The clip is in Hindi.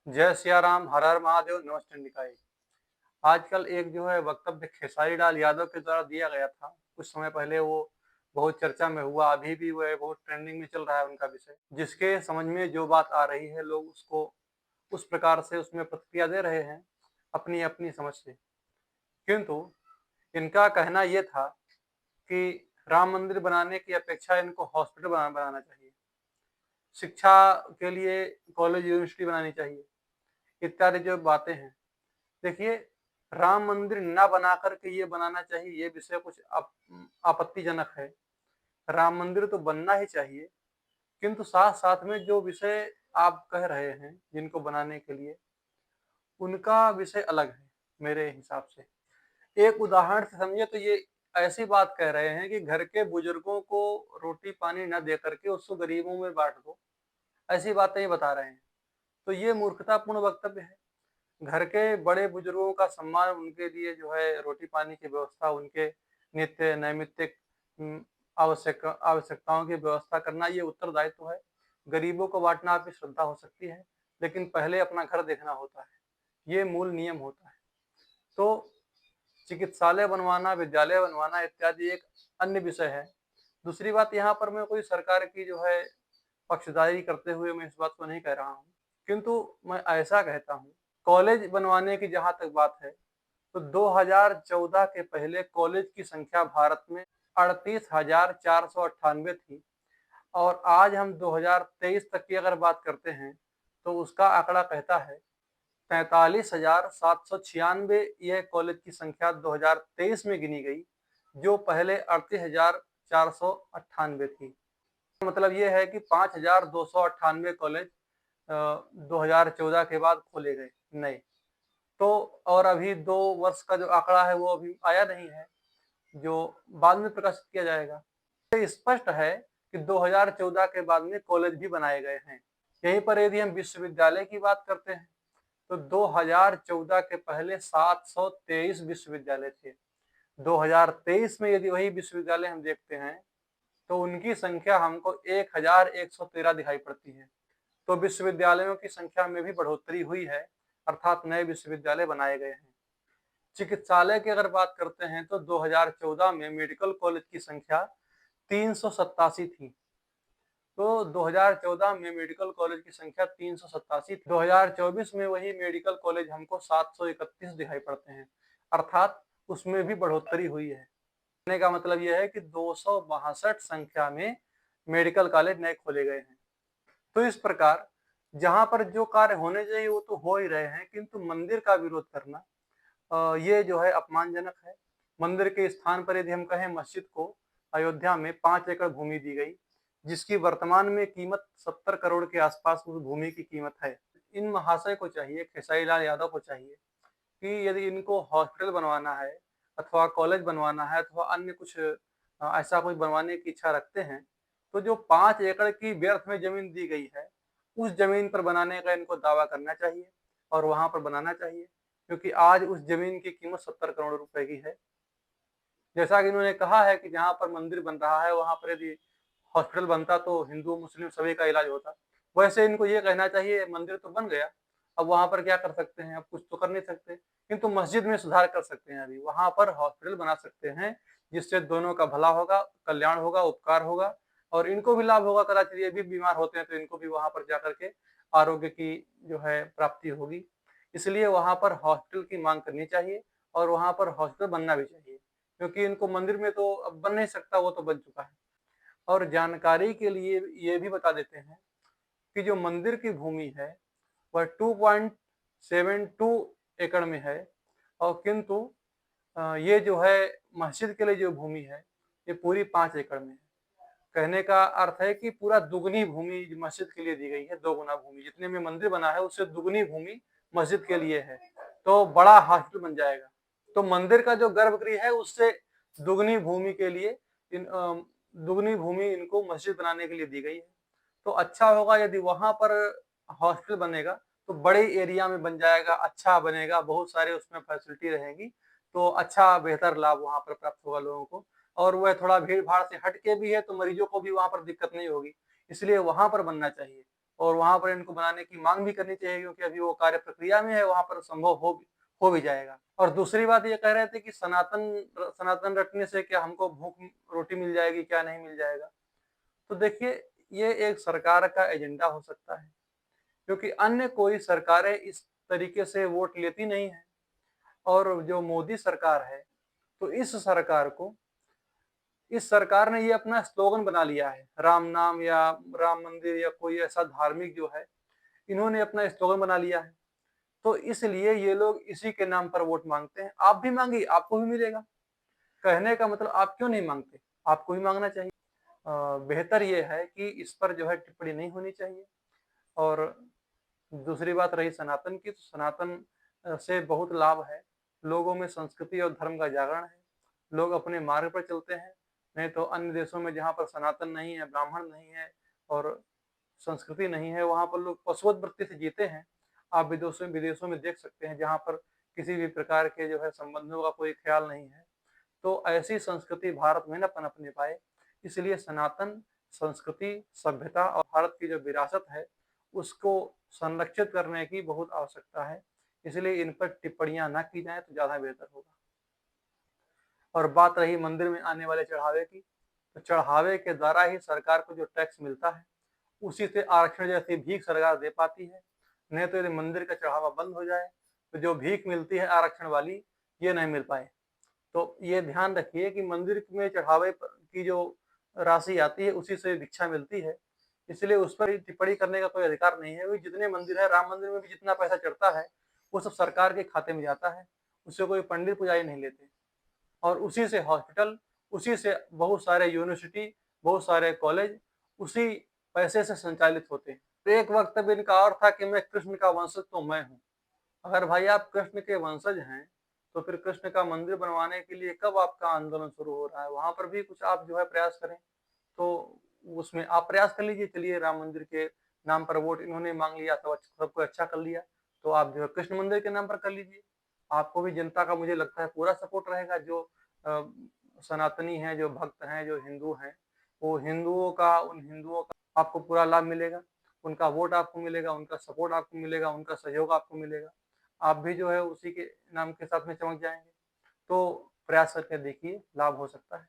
जय सिया राम, हर हर महादेव, नमस्ते निकाय। आजकल एक जो है वक्तव्य खेसारी लाल यादव के द्वारा दिया गया था। कुछ समय पहले वो बहुत चर्चा में हुआ, अभी भी वह बहुत ट्रेंडिंग में चल रहा है उनका विषय। जिसके समझ में जो बात आ रही है, लोग उसको उस प्रकार से उसमें प्रतिक्रिया दे रहे हैं, अपनी-अपनी समझ से। किंतु इनका कहना ये था कि राम मंदिर बनाने की अपेक्षा इनको हॉस्पिटल बनाना चाहिए। शिक्षा के लिए कॉलेज, यूनिवर्सिटी बनानी चाहिए, इत्यादि जो बातें हैं। देखिए, राम मंदिर ना बना कर के ये बनाना चाहिए, ये विषय कुछ आपत्तिजनक है। राम मंदिर तो बनना ही चाहिए, किंतु साथ-साथ में जो विषय आप कह रहे हैं, जिनको बनाने के लिए, उनका विषय अलग है, मेरे हिसाब से। एक उदाहरण से समझिए तो ये ऐसी बात कह रहे हैं कि घर के बुजुर्गों को रोटी-पानी ना दे कर के उसको गरीबों में बाँट दो, ऐसी बातें ये बता रहे हैं। तो ये मूर्खतापूर्ण वक्तव्य है। घर के बड़े बुजुर्गों का सम्मान, उनके लिए जो है रोटी-पानी की व्यवस्था, उनके नित्य नैमित्तिक आवश्यकताओं की व्यवस्था करना, ये उत्तरदायित्व है। गरीबों को बाँटना आपकी श्रद्धा हो सकती है, लेकिन पहले अपना घर देखना होता है। ये मूल नियम होता है। तो चिकित्सालय बनवाना, विद्यालय बनवाना इत्यादि एक अन्य विषय है। दूसरी बात, यहाँ पर मैं कोई सरकार की जो है पक्षधारी करते हुए मैं इस बात को नहीं कह रहा हूँ। किंतु मैं ऐसा कहता हूँ, कॉलेज बनवाने की जहाँ तक बात है, तो 2014 के पहले कॉलेज की संख्या भारत में 38,498 थी और आज हम 2023 तक की अगर बात करते हैं, तो उसका आंकड़ा कहता है 43,796। यह कॉलेज की संख्या 2023 में गिनी गई, जो पहले 38,498 थी। मतलब ये है कि 5,298 कॉलेज 2014 के बाद खोले गए नए। तो और अभी 2 वर्ष का जो आंकड़ा है वो अभी आया नहीं है, जो बाद में प्रकाशित किया जाएगा। ये स्पष्ट है कि 2014 के बाद में कॉलेज भी बनाए गए हैं। यहीं पर यदि हम विश्वविद्यालय की बात करते हैं, तो 2014 के पहले 723 विश्वविद्यालय थे। 2023 में यदि वही विश्वविद्यालय हम देखते हैं, तो उनकी संख्या हमको 1113 दिखाई पड़ती है। तो विश्वविद्यालयों की संख्या में भी बढ़ोतरी हुई है, अर्थात नए विश्वविद्यालय बनाए गए हैं। चिकित्सालय की अगर बात करते हैं, तो 2014 में मेडिकल कॉलेज की संख्या 387 थी। तो 2014 में मेडिकल कॉलेज की संख्या 387 थी। 2024 में वही मेडिकल कॉलेज हमको 731 दिखाई पड़ते हैं, अर्थात उसमें भी बढ़ोतरी हुई है। कहने का मतलब यह है कि 262 संख्या में मेडिकल कॉलेज नए खोले गए हैं। तो इस प्रकार जहाँ पर जो कार्य होने चाहिए वो तो हो ही रहे हैं, किंतु मंदिर का विरोध करना ये जो है अपमानजनक है। मंदिर के स्थान पर यदि हम कहें, मस्जिद को अयोध्या में 5 एकड़ भूमि दी गई, जिसकी वर्तमान में कीमत 70 करोड़ के आसपास उस भूमि की कीमत है। इन महाशय को चाहिए, खेसारी लाल यादव को चाहिए कि यदि इनको हॉस्पिटल बनवाना है अथवा कॉलेज बनवाना है अथवा अन्य कुछ ऐसा कुछ बनवाने की इच्छा रखते हैं, तो जो 5 एकड़ की व्यर्थ में ज़मीन दी गई है, उस ज़मीन पर बनाने का इनको दावा करना चाहिए और वहाँ पर बनाना चाहिए, क्योंकि आज उस ज़मीन की कीमत 70 करोड़ रुपए की है। जैसा कि इन्होंने कहा है कि जहाँ पर मंदिर बन रहा है, वहाँ पर यदि हॉस्पिटल बनता तो हिंदू, मुस्लिम सभी का इलाज होता। वैसे इनको ये कहना चाहिए, मंदिर तो बन गया, अब वहाँ पर क्या कर सकते हैं? अब कुछ तो कर नहीं सकते, किंतु मस्जिद में सुधार कर सकते हैं अभी। वहाँ पर हॉस्पिटल बना सकते हैं, जिससे दोनों का भला होगा, कल्याण होगा, उपकार होगा और इनको भी लाभ होगा। कदाचित ये भी बीमार होते हैं, तो इनको भी वहाँ पर जाकर के आरोग्य की जो है प्राप्ति होगी। इसलिए वहाँ पर हॉस्पिटल की माँग करनी चाहिए और वहाँ पर हॉस्पिटल बनना भी चाहिए, क्योंकि इनको मंदिर में तो अब बन नहीं सकता, वो तो बन चुका है। और जानकारी के लिए ये भी बता देते हैं कि जो मंदिर की भूमि है, वह 2.72 एकड़ में है और किंतु ये जो है मस्जिद के लिए जो भूमि है, ये पूरी 5 एकड़ में है। कहने का अर्थ है कि पूरा दुगनी भूमि मस्जिद के लिए दी गई है, 2 गुना भूमि। जितने में मंदिर बना है, उससे दुगनी भूमि मस्जिद के लिए है, तो बड़ा हॉस्पिटल बन जाएगा। तो मंदिर का जो गर्भगृह है, उससे दुगनी भूमि के लिए दुगनी भूमि इनको मस्जिद बनाने के लिए दी गई है। तो अच्छा होगा यदि वहाँ पर हॉस्पिटल बनेगा, तो बड़े एरिया में बन जाएगा, अच्छा बनेगा, बहुत सारे उसमें फैसिलिटी रहेंगी, तो अच्छा बेहतर लाभ वहाँ पर प्राप्त होगा लोगों को। और वह थोड़ा भीड़-भाड़ से हट के भी है, तो मरीजों को भी वहाँ पर दिक्कत नहीं होगी, इसलिए वहाँ पर बनना चाहिए। और वहाँ पर इनको बनाने की माँग भी करनी चाहिए, क्योंकि अभी वो कार्य प्रक्रिया में है, वहाँ पर संभव हो भी जाएगा। और दूसरी बात ये कह रहे थे कि सनातन रटने से क्या हमको भूख रोटी मिल जाएगी, क्या नहीं मिल जाएगा? तो देखिए, ये एक सरकार का एजेंडा हो सकता है, क्योंकि अन्य कोई सरकारें इस तरीके से वोट लेती नहीं हैं। और जो मोदी सरकार है, तो इस सरकार ने ये अपना स्लोगन बना लिया है, राम नाम या राम मंदिर या कोई ऐसा धार्मिक जो है, इन्होंने अपना स्लोगन बना लिया है। तो इसलिए ये लोग इसी के नाम पर वोट माँगते हैं। आप भी माँगिए, आपको भी मिलेगा। कहने का मतलब आप क्यों नहीं माँगते? आपको भी माँगना चाहिए। बेहतर ये है कि इस पर जो है टिप्पणी नहीं होनी चाहिए। और दूसरी बात रही सनातन की, तो सनातन से बहुत लाभ है। लोगों में संस्कृति और धर्म का जागरण है। लोग अपने मार्ग पर चलते हैं। नहीं तो अन्य देशों में जहाँ पर सनातन नहीं है, ब्राह्मण नहीं है और संस्कृति नहीं है, वहाँ पर लोग पशुवत वृत्ति से जीते हैं। आप विदेशों विदेशों में देख सकते हैं, जहाँ पर किसी भी प्रकार के जो है संबंधों का कोई ख्याल नहीं है। तो ऐसी संस्कृति भारत में ना पनप नहीं पाए। इसलिए सनातन संस्कृति, सभ्यता और भारत की जो विरासत है, उसको संरक्षित करने की बहुत आवश्यकता है। इसलिए इन पर टिप्पणियाँ ना की जाएँ तो ज़्यादा बेहतर होगा। और बात रही मंदिर में आने वाले चढ़ावे की, तो चढ़ावे के द्वारा ही सरकार को जो टैक्स मिलता है, उसी से आरक्षण जैसी भीख सरकार दे पाती है। नहीं तो यदि मंदिर का चढ़ावा बंद हो जाए, तो जो भीख मिलती है आरक्षण वाली, ये नहीं मिल पाए। तो ये ध्यान रखिए कि मंदिर में चढ़ावे की जो राशि आती है, उसी से भिक्षा मिलती है। इसलिए उस पर टिप्पणी करने का कोई अधिकार नहीं है। जितने मंदिर है, राम मंदिर में भी जितना पैसा चढ़ता है, वो सब सरकार के खाते में जाता है। उससे कोई पंडित पुजारी नहीं लेते। और उसी से हॉस्पिटल, उसी से बहुत सारे यूनिवर्सिटी, बहुत सारे कॉलेज उसी पैसे से संचालित होते हैं। तो एक वक्त तब इनका और था कि मैं कृष्ण का वंशज तो मैं हूँ। अगर भाई आप कृष्ण के वंशज हैं, तो फिर कृष्ण का मंदिर बनवाने के लिए कब आपका आंदोलन शुरू हो रहा है? वहाँ पर भी कुछ आप जो है प्रयास करें। तो उसमें आप प्रयास कर लीजिए। चलिए, राम मंदिर के नाम पर वोट इन्होंने माँग लिया, तो सब कुछ अच्छा कर लिया। तो आप जो है कृष्ण मंदिर के नाम पर कर लीजिए। आपको भी जनता का मुझे लगता है पूरा सपोर्ट रहेगा। जो अ, सनातनी हैं, जो भक्त हैं, जो हिंदू हैं, वो उन हिंदुओं का आपको पूरा लाभ मिलेगा। उनका वोट आपको मिलेगा, उनका सपोर्ट आपको मिलेगा, उनका सहयोग आपको मिलेगा। आप भी जो है उसी के नाम के साथ में चमक जाएँगे। तो प्रयास करके देखिए, लाभ हो सकता है।